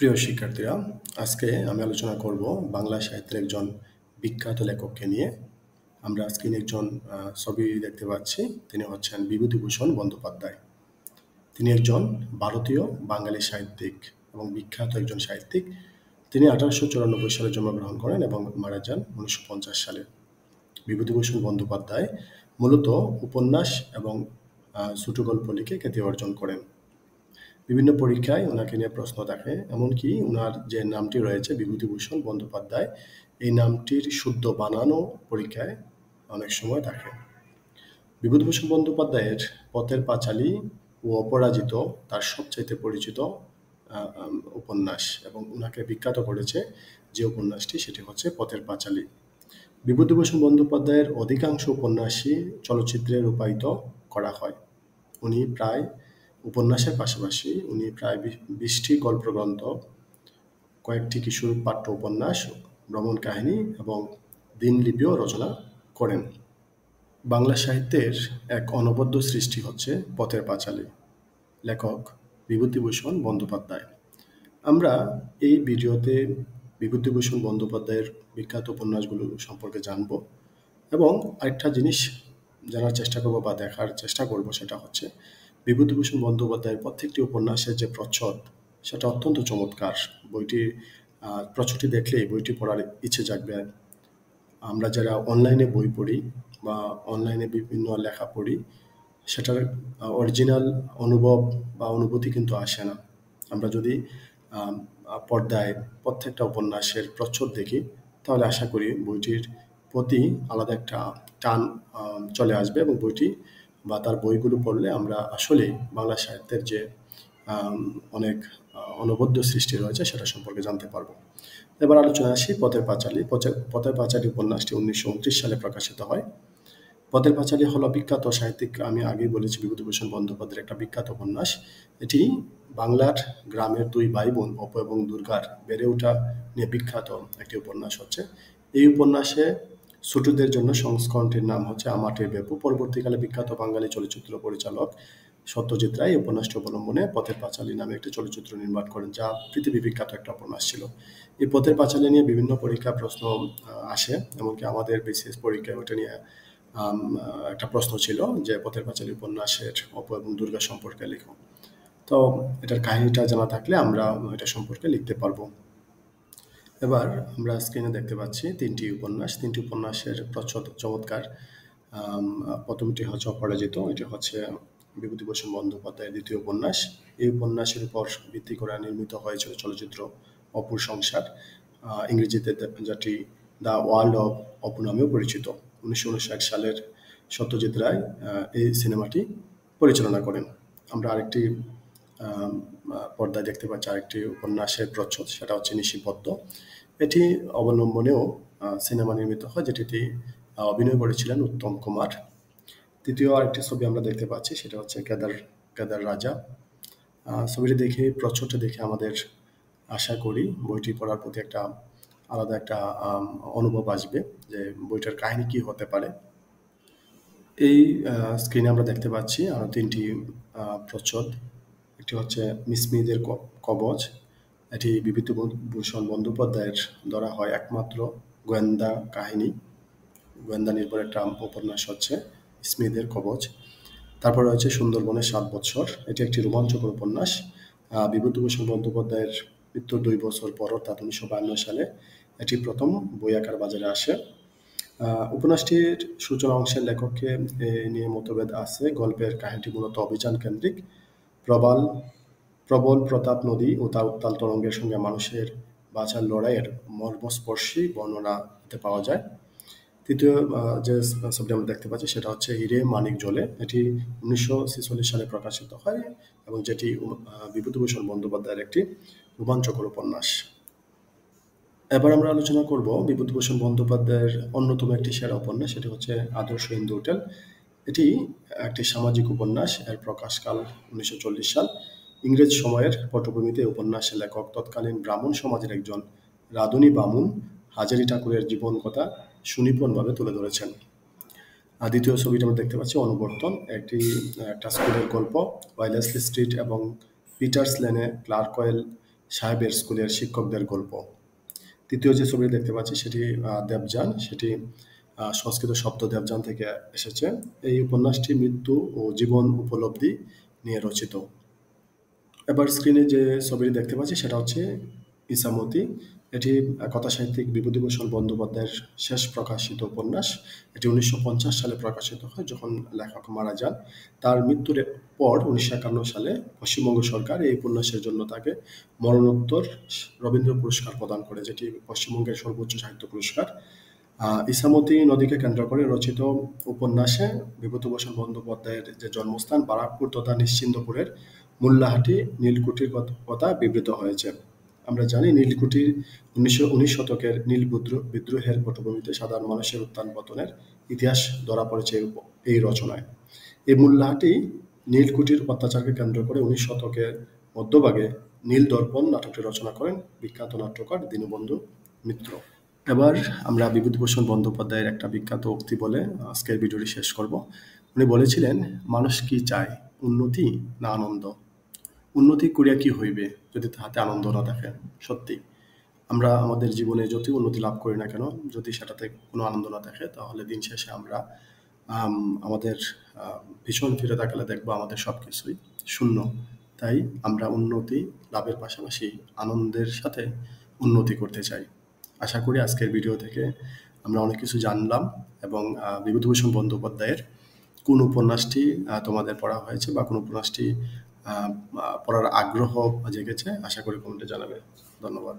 প্রিয় শিক্ষার্থীরা, আজকে আমি আলোচনা করব বাংলা সাহিত্যের একজন বিখ্যাত লেখককে নিয়ে। আমরা স্ক্রিনে একজন ছবি দেখতে পাচ্ছি। তিনি হচ্ছেন বিভূতিভূষণ বন্দ্যোপাধ্যায়। তিনি একজন ভারতীয় বাঙালি সাহিত্যিক এবং বিখ্যাত একজন সাহিত্যিক। তিনি 1894 সালে জন্মগ্রহণ করেন এবং মারা যান 1950 সালে। বিভূতিভূষণ বন্দ্যোপাধ্যায় মূলত উপন্যাস এবং ছোট গল্প লিখে খ্যাতি অর্জন করেন। বিভিন্ন পরীক্ষায় ওনাকে নিয়ে প্রশ্ন থাকে, এমনকি ওনার যে নামটি রয়েছে বিভূতিভূষণ বন্দ্যোপাধ্যায়, এই নামটির শুদ্ধ বানানো পরীক্ষায় অনেক সময় থাকে। বিভূতিভূষণ বন্দ্যোপাধ্যায়ের পথের পাঁচালী ও অপরাজিত তার সবচাইতে পরিচিত উপন্যাস, এবং ওনাকে বিখ্যাত করেছে যে উপন্যাসটি, সেটি হচ্ছে পথের পাঁচালী। বিভূতিভূষণ বন্দ্যোপাধ্যায়ের অধিকাংশ উপন্যাসই চলচ্চিত্রে রূপায়িত করা হয়। উনি প্রায় উপন্যাসের পাশাপাশি উনি প্রায় 20টি গল্পগ্রন্থ, কয়েকটি কিশোর পাঠ্য উপন্যাস, ভ্রমণ কাহিনী এবং দিনলিপিও রচনা করেন। বাংলা সাহিত্যের এক অনবদ্য সৃষ্টি হচ্ছে পথের পাঁচালী, লেখক বিভূতিভূষণ বন্দ্যোপাধ্যায়। আমরা এই ভিডিওতে বিভূতিভূষণ বন্দ্যোপাধ্যায়ের বিখ্যাত উপন্যাসগুলো সম্পর্কে জানব, এবং আরেকটা জিনিস জানার চেষ্টা করব বা দেখার চেষ্টা করব, সেটা হচ্ছে বিভূতিভূষণ বন্দ্যোপাধ্যায়ের প্রত্যেকটি উপন্যাসের যে প্রচ্ছদ, সেটা অত্যন্ত চমৎকার। বইটি প্রচ্ছদটি দেখলেই বইটি পড়ার ইচ্ছে জাগবে। আমরা যারা অনলাইনে বই পড়ি বা অনলাইনে বিভিন্ন লেখা পড়ি, সেটার অরিজিনাল অনুভব বা অনুভূতি কিন্তু আসে না। আমরা যদি পর্দায় প্রত্যেকটা উপন্যাসের প্রচ্ছদ দেখি, তাহলে আশা করি বইটির প্রতি আলাদা একটা টান চলে আসবে, এবং বইটি বা তার বইগুলো পড়লে আমরা আসলেই বাংলা সাহিত্যের যে অনেক অনবদ্য সৃষ্টি রয়েছে সেটা সম্পর্কে জানতে পারবো। এবার আলোচনা আসি পথের পাঁচালী। পথের পাঁচালী উপন্যাসটি 1929 সালে প্রকাশিত হয়। পথের পাঁচালী হলো বিখ্যাত সাহিত্যিক, আমি আগেই বলেছি, বিভূতিভূষণ বন্দ্যোপাধ্যায়ের একটা বিখ্যাত উপন্যাস। এটি বাংলার গ্রামের দুই ভাই বোন অপু এবং দুর্গার বেড়ে ওঠা নিয়ে বিখ্যাত একটি উপন্যাস হচ্ছে। এই উপন্যাসে ছোটদের জন্য সংস্করণটির নাম হচ্ছে আমাটির বেপু। পরবর্তীকালে বিখ্যাত বাঙালি চলচ্চিত্র পরিচালক সত্যজিৎ রায় এই উপন্যাসটি অবলম্বনে পথের পাঁচালী নামে একটি চলচ্চিত্র নির্মাণ করেন, যা পৃথিবী বিখ্যাত একটা উপন্যাস ছিল। এই পথের পাঁচালী নিয়ে বিভিন্ন পরীক্ষা প্রশ্ন আসে, এমনকি আমাদের বিসিএস পরীক্ষায় ওটা নিয়ে একটা প্রশ্ন ছিল যে পথের পাঁচালী উপন্যাসের অপু এবং দুর্গা সম্পর্কে লেখো। তো এটার কাহিনীটা জানা থাকলে আমরা এটা সম্পর্কে লিখতে পারবো। এবার আমরা স্ক্রিনে দেখতে পাচ্ছি তিনটি উপন্যাসের প্রচ্ছদ চমৎকার। প্রথমটি হচ্ছে অপরাজিত, এটি হচ্ছে বিভূতিভূষণ বন্দ্যোপাধ্যায়ের দ্বিতীয় উপন্যাস। এই উপন্যাসের উপর ভিত্তি করে নির্মিত হয়েছিল চলচ্চিত্র অপুর সংসার, ইংরেজিতে যেটি দ্য ওয়ার্ল্ড অফ অপু নামেও পরিচিত। 1959 সালের সত্যজিৎ রায় এই সিনেমাটি পরিচালনা করেন। আমরা আরেকটি পর্দায় দেখতে পাচ্ছি আরেকটি উপন্যাসের প্রচ্ছদ, সেটা হচ্ছে নিশিপদ্ম। এটি অবলম্বনেও সিনেমা নির্মিত হয়, যেটিতে অভিনয় করেছিলেন উত্তম কুমার। তৃতীয় আরেকটি ছবি আমরা দেখতে পাচ্ছি, সেটা হচ্ছে কেদার রাজা। ছবিটি দেখে, প্রচ্ছদটা দেখে আমাদের আশা করি বইটি পড়ার প্রতি একটা আলাদা একটা অনুভব আসবে যে বইটার কাহিনী কি হতে পারে। এই স্ক্রিনে আমরা দেখতে পাচ্ছি আরো তিনটি প্রচ্ছদ। একটি হচ্ছে মিসমিদের কবচ। এটি বিভূতিভূষণ বন্দ্যোপাধ্যায়ের ধরা হয় একমাত্র গোয়েন্দা কাহিনী, গোয়েন্দা নির্ভর একটা উপন্যাস হচ্ছে স্মিথের কবচ। তারপরে হচ্ছে সুন্দরবনের 7 বৎসর। এটি একটি রোমাঞ্চকর উপন্যাস। বিভূতিভূষণ বন্দ্যোপাধ্যায়ের মৃত্যুর 2 বছর পর, অর্থাৎ 1952 সালে এটি প্রথম বই আকার বাজারে আসে। উপন্যাসটির সূচনা অংশের লেখককে নিয়ে মতভেদ আছে। গল্পের কাহিনীটি মূলত অভিযান কেন্দ্রিক। প্রবল প্রতাপ নদী ও তার উত্তাল তরঙ্গের সঙ্গে মানুষের বাঁচার লড়াইয়ের মর্মস্পর্শী বর্ণনাতে পাওয়া যায়। তৃতীয় যে ছবিটি আমরা দেখতে পাচ্ছি, সেটা হচ্ছে হিরে মানিক জ্বলে। এটি 1946 সালে প্রকাশিত হয়, এবং যেটি বিভূতিভূষণ বন্দ্যোপাধ্যায়ের একটি রোমাঞ্চকর উপন্যাস। এবার আমরা আলোচনা করব বিভূতিভূষণ বন্দ্যোপাধ্যায়ের অন্যতম একটি সেরা উপন্যাস, সেটি হচ্ছে আদর্শ হিন্দু হোটেল। এটি একটি সামাজিক উপন্যাস। এর প্রকাশকাল 1940 সাল। ইংরেজ সময়ের পটভূমিতে উপন্যাসের লেখক তৎকালীন ব্রাহ্মণ সমাজের একজন রাঁধুনি বামুন হাজারি ঠাকুরের জীবন কথা সুনিপুণভাবে তুলে ধরেছেন। দ্বিতীয় ছবিটা আমরা দেখতে পাচ্ছি অনুবর্তন। একটা স্কুলের গল্প। ওয়েলেসলি স্ট্রিট এবং পিটার্স লেনে ক্লার্কওয়েল সাহেবের স্কুলের শিক্ষকদের গল্প। তৃতীয় যে ছবি দেখতে পাচ্ছি সেটি দেবযান, সেটি সংস্কৃত শব্দ দেবযান থেকে এসেছে। এই উপন্যাসটি মৃত্যু ও জীবন উপলব্ধি নিয়ে রচিত। এবার স্ক্রিনে যে ছবিটি দেখতে পাচ্ছি সেটা হচ্ছে ইসামতি। এটি কথাসাহিত্যিক বিভূতিভূষণ বন্দ্যোপাধ্যায়ের শেষ প্রকাশিত উপন্যাস। এটি 1950 সালে প্রকাশিত হয় যখন লেখক মারা যান। তার মৃত্যুর পর 1951 সালে পশ্চিমবঙ্গ সরকার এই উপন্যাসের জন্য তাকে মরণোত্তর রবীন্দ্র পুরস্কার প্রদান করে, যেটি পশ্চিমবঙ্গের সর্বোচ্চ সাহিত্য পুরস্কার। ইসামতি নদীকে কেন্দ্র করে রচিত উপন্যাসে বিভূতিভূষণ বন্দ্যোপাধ্যায়ের যে জন্মস্থান বারাকপুর তথা নিশ্চিন্দপুরের মোল্লাহাটি নীলকুঠির কথা বিবৃত হয়েছে। আমরা জানি নীলকুঠি 1919 শতকের নীল বিদ্রোহের পটভূমিতে সাধারণ মানুষের উত্থান পতনের ইতিহাস ধরা পড়েছে এই রচনায়। এই মোল্লাহাটি নীলকুঠির অত্যাচারকে কেন্দ্র করে 19 শতকের মধ্যভাগে নীল দর্পণ নাটকটি রচনা করেন বিখ্যাত নাট্যকার দীনবন্ধু মিত্র। এবার আমরা বিভূতিভূষণ বন্দ্যোপাধ্যায়ের একটা বিখ্যাত উক্তি বলে আজকের ভিডিওটি শেষ করব। উনি বলেছিলেন, মানুষ কি চায়, উন্নতি না আনন্দ? উন্নতি করিয়া কি হইবে যদি তাহাতে আনন্দ না থাকে? সত্যি, আমরা আমাদের জীবনে যতই উন্নতি লাভ করি না কেন, যদি সেটাতে কোনো আনন্দ না থাকে তাহলে দিন শেষে আমরা আমাদের পিছন ফিরে তাকালে দেখবো আমাদের সবকিছুই শূন্য। তাই আমরা উন্নতি লাভের পাশাপাশি আনন্দের সাথে উন্নতি করতে চাই। আশা করি আজকের ভিডিও থেকে আমরা অনেক কিছু জানলাম এবং বিভূতিভূষণ বন্দ্যোপাধ্যায়ের কোন উপন্যাসটি তোমাদের পড়া হয়েছে বা কোন উপন্যাসটি পড়ার আগ্রহ জেগেছে, আশা করি কমেন্টে জানাবে। ধন্যবাদ।